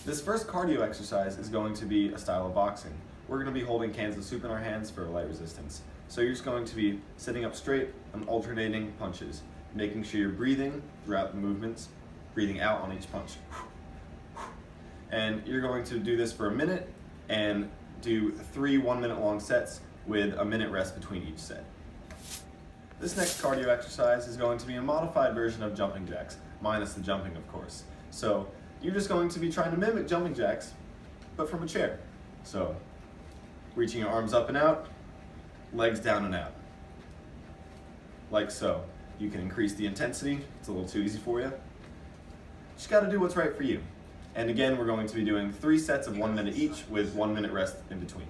This first cardio exercise is going to be a style of boxing. We're going to be holding cans of soup in our hands for light resistance. So you're just going to be sitting up straight and alternating punches, making sure you're breathing throughout the movements, breathing out on each punch. And you're going to do this for a minute and do 3 1-minute long sets with a minute rest between each set. This next cardio exercise is going to be a modified version of jumping jacks, minus the jumping of course. So you're just going to be trying to mimic jumping jacks, but from a chair. So reaching your arms up and out, legs down and out, like so. You can increase the intensity, it's a little too easy for you. Just gotta do what's right for you. And again, we're going to be doing 3 sets of 1 minute each with 1 minute rest in between.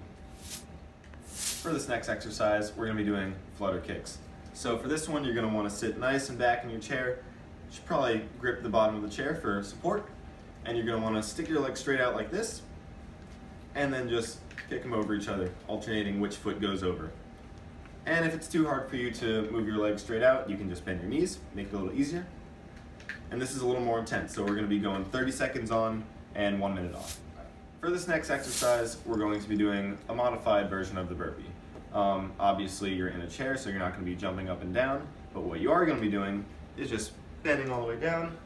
For this next exercise, we're gonna be doing flutter kicks. So for this one, you're gonna wanna sit nice and back in your chair. You should probably grip the bottom of the chair for support. And you're gonna wanna stick your legs straight out like this, and then just kick them over each other, alternating which foot goes over. And if it's too hard for you to move your legs straight out, you can just bend your knees, make it a little easier. And this is a little more intense, so we're gonna be going 30 seconds on and 1 minute off. For this next exercise, we're going to be doing a modified version of the burpee. Obviously you're in a chair, so you're not gonna be jumping up and down, but what you are gonna be doing is just bending all the way down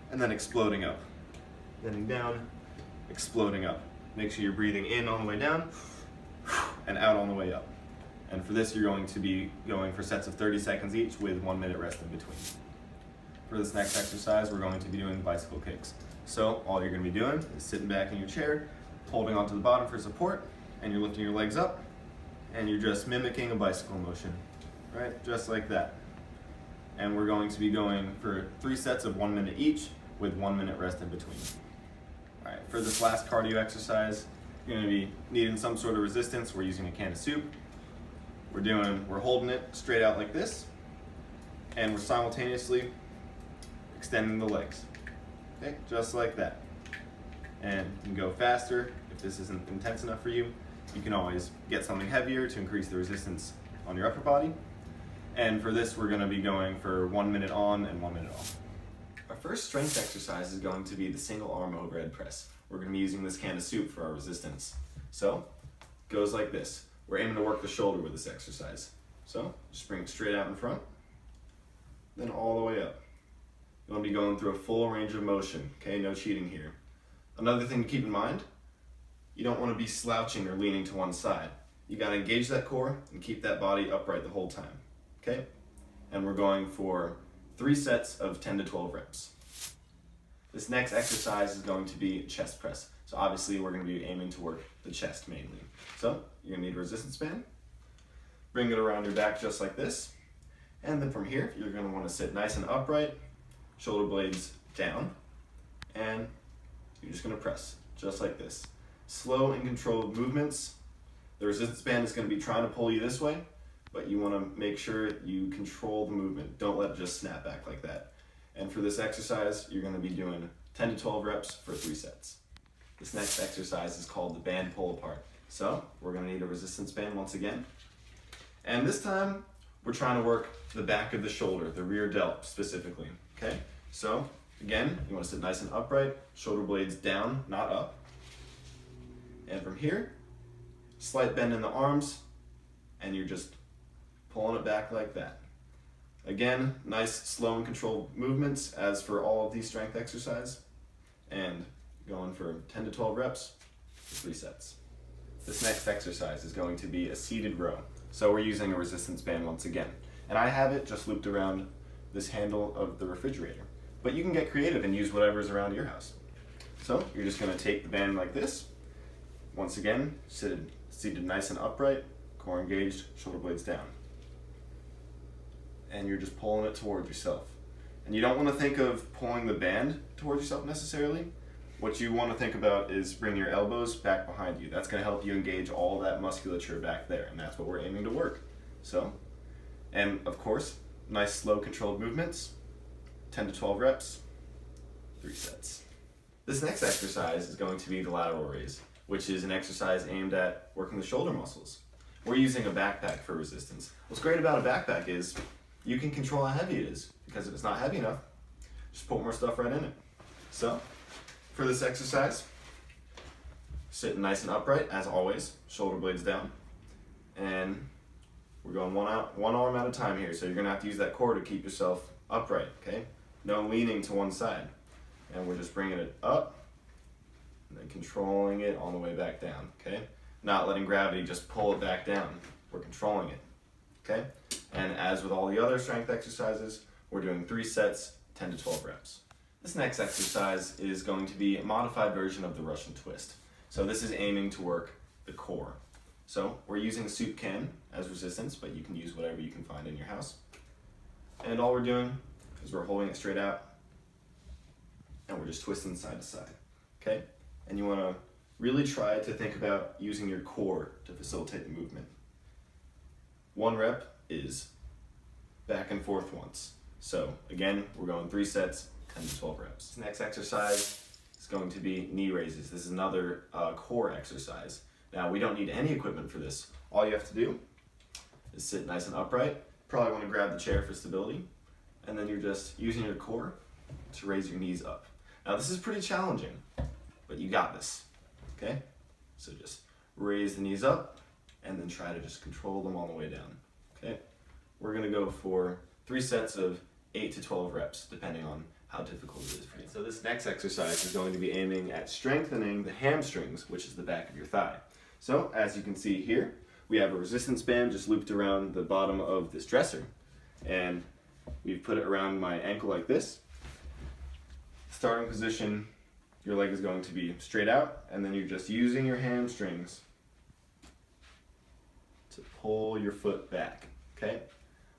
and then exploding up. Bending down, exploding up. Make sure you're breathing in on the way down and out on the way up. And for this, you're going to be going for sets of 30 seconds each with 1 minute rest in between. For this next exercise, we're going to be doing bicycle kicks. So all you're going to be doing is sitting back in your chair, holding onto the bottom for support, and you're lifting your legs up, and you're just mimicking a bicycle motion, right? Just like that. And we're going to be going for 3 sets of 1 minute each with 1 minute rest in between. All right, for this last cardio exercise, you're going to be needing some sort of resistance. We're using a can of soup. We're holding it straight out like this, and we're simultaneously extending the legs. Okay, just like that. And you can go faster if this isn't intense enough for you. You can always get something heavier to increase the resistance on your upper body. And for this, we're going to be going for 1 minute on and 1 minute off. Our first strength exercise is going to be the single arm overhead press. We're going to be using this can of soup for our resistance. So, it goes like this. We're aiming to work the shoulder with this exercise. So, just bring it straight out in front, then all the way up. You want to be going through a full range of motion, okay? No cheating here. Another thing to keep in mind, you don't want to be slouching or leaning to one side. You got to engage that core and keep that body upright the whole time, okay? And we're going for 3 sets of 10 to 12 reps. This next exercise is going to be chest press. So obviously we're going to be aiming to work the chest mainly. So you're going to need a resistance band. Bring it around your back just like this. And then from here, you're going to want to sit nice and upright, shoulder blades down, and you're just going to press just like this. Slow and controlled movements. The resistance band is going to be trying to pull you this way, but you want to make sure you control the movement. Don't let it just snap back like that. And for this exercise, you're going to be doing 10 to 12 reps for 3 sets. This next exercise is called the band pull apart. So we're going to need a resistance band once again. And this time, we're trying to work the back of the shoulder, the rear delt specifically. Okay? So again, you want to sit nice and upright, shoulder blades down, not up. And from here, slight bend in the arms, and you're just pulling it back like that. Again, nice, slow and controlled movements as for all of these strength exercises. And going for 10 to 12 reps for 3 sets. This next exercise is going to be a seated row. So we're using a resistance band once again. And I have it just looped around this handle of the refrigerator. But you can get creative and use whatever's around your house. So you're just going to take the band like this. Once again, seated nice and upright, core engaged, shoulder blades down. And you're just pulling it towards yourself. And you don't want to think of pulling the band towards yourself necessarily. What you want to think about is bring your elbows back behind you. That's going to help you engage all that musculature back there, and that's what we're aiming to work. So, and of course, nice slow controlled movements, 10 to 12 reps, 3 sets. This next exercise is going to be the lateral raise, which is an exercise aimed at working the shoulder muscles. We're using a backpack for resistance. What's great about a backpack is you can control how heavy it is, because if it's not heavy enough, just put more stuff right in it. So, For this exercise, sitting nice and upright as always, shoulder blades down, and we're going one arm at a time here, so you're going to have to use that core to keep yourself upright, okay? No leaning to one side. And we're just bringing it up and then controlling it on the way back down, okay? Not letting gravity just pull it back down. We're controlling it, okay? And as with all the other strength exercises, we're doing 3 sets, 10 to 12 reps. This next exercise is going to be a modified version of the Russian twist. So this is aiming to work the core. So we're using a soup can as resistance, but you can use whatever you can find in your house. And all we're doing is we're holding it straight out and we're just twisting side to side, okay? And you wanna really try to think about using your core to facilitate the movement. 1 rep is back and forth once. So again, we're going 3 sets, 10 to 12 reps. This next exercise is going to be knee raises. This is another core exercise. Now, we don't need any equipment for this. All you have to do is sit nice and upright. Probably want to grab the chair for stability. And then you're just using your core to raise your knees up. Now, this is pretty challenging, but you got this, okay? So just raise the knees up and then try to just control them all the way down, okay? We're gonna go for 3 sets of 8 to 12 reps, depending on how difficult it is for you. So this next exercise is going to be aiming at strengthening the hamstrings, which is the back of your thigh. So as you can see here, we have a resistance band just looped around the bottom of this dresser, and we've put it around my ankle like this. Starting position, your leg is going to be straight out, and then you're just using your hamstrings to pull your foot back, okay?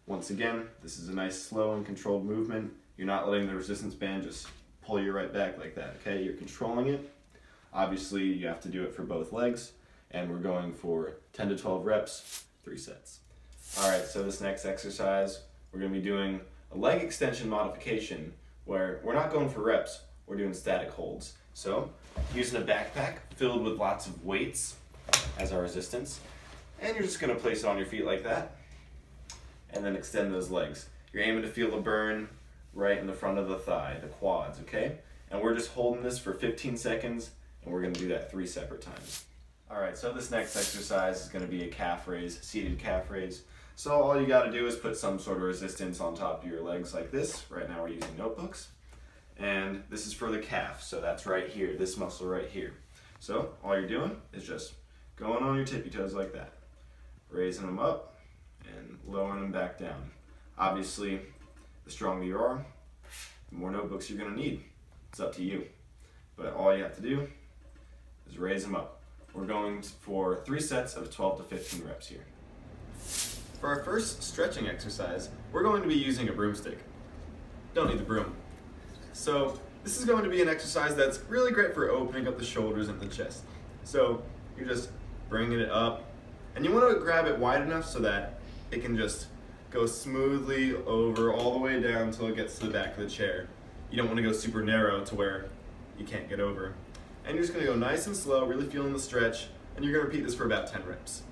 Once again, this is a nice slow and controlled movement. You're not letting the resistance band just pull you right back like that, okay? You're controlling it. Obviously, you have to do it for both legs, and we're going for 10 to 12 reps, 3 sets. All right, so this next exercise, we're gonna be doing a leg extension modification where we're not going for reps, we're doing static holds. So, using a backpack filled with lots of weights as our resistance, and you're just gonna place it on your feet like that, and then extend those legs. You're aiming to feel the burn right in the front of the thigh, the quads, okay? And we're just holding this for 15 seconds, and we're gonna do that 3 separate times. All right, so this next exercise is gonna be a calf raise, seated calf raise. So all you gotta do is put some sort of resistance on top of your legs like this. Right now we're using notebooks. And this is for the calf, so that's right here, this muscle right here. So all you're doing is just going on your tippy toes like that. Raising them up and lowering them back down. Obviously, the stronger you are, the more notebooks you're gonna need. It's up to you. But all you have to do is raise them up. We're going for 3 sets of 12 to 15 reps here. For our first stretching exercise, we're going to be using a broomstick. Don't need the broom. So this is going to be an exercise that's really great for opening up the shoulders and the chest. So you're just bringing it up, and you want to grab it wide enough so that it can just go smoothly over all the way down until it gets to the back of the chair. You don't want to go super narrow to where you can't get over. And you're just going to go nice and slow, really feeling the stretch, and you're going to repeat this for about 10 reps.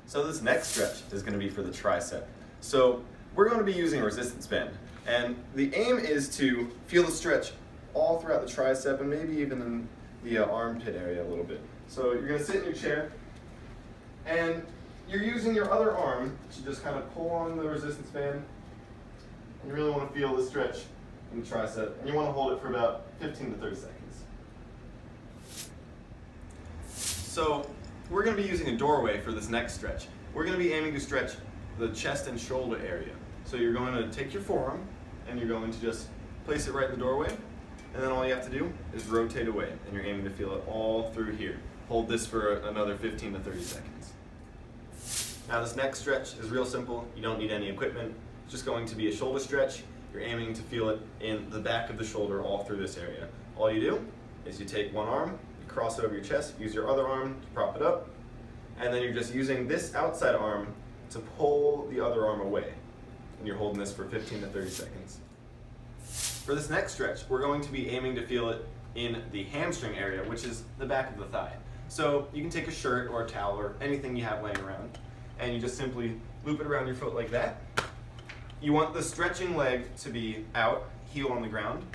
So this next stretch is going to be for the tricep. So we're going to be using a resistance band, and the aim is to feel the stretch all throughout the tricep and maybe even in the armpit area a little bit. So you're going to sit in your chair, and you're using your other arm to just kind of pull on the resistance band. And you really want to feel the stretch in the tricep, and you want to hold it for about 15 to 30 seconds. So we're going to be using a doorway for this next stretch. We're going to be aiming to stretch the chest and shoulder area. So you're going to take your forearm and you're going to just place it right in the doorway, and then all you have to do is rotate away, and you're aiming to feel it all through here. Hold this for another 15 to 30 seconds. Now this next stretch is real simple. You don't need any equipment. It's just going to be a shoulder stretch. You're aiming to feel it in the back of the shoulder all through this area. All you do is you take one arm, cross it over your chest, use your other arm to prop it up, and then you're just using this outside arm to pull the other arm away. And you're holding this for 15 to 30 seconds. For this next stretch, we're going to be aiming to feel it in the hamstring area, which is the back of the thigh. So you can take a shirt or a towel or anything you have laying around, and you just simply loop it around your foot like that. You want the stretching leg to be out, heel on the ground,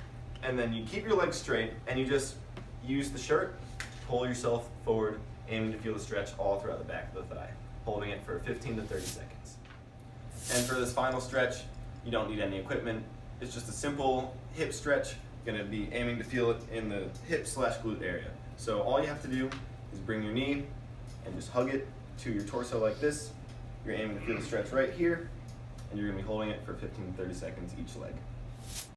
and then you keep your legs straight, and you just use the shirt, pull yourself forward, aiming to feel the stretch all throughout the back of the thigh, holding it for 15 to 30 seconds. And for this final stretch, you don't need any equipment. It's just a simple hip stretch. You're gonna be aiming to feel it in the hip/glute area. So all you have to do is bring your knee and just hug it to your torso like this. You're aiming to feel the stretch right here, and you're gonna be holding it for 15 to 30 seconds each leg.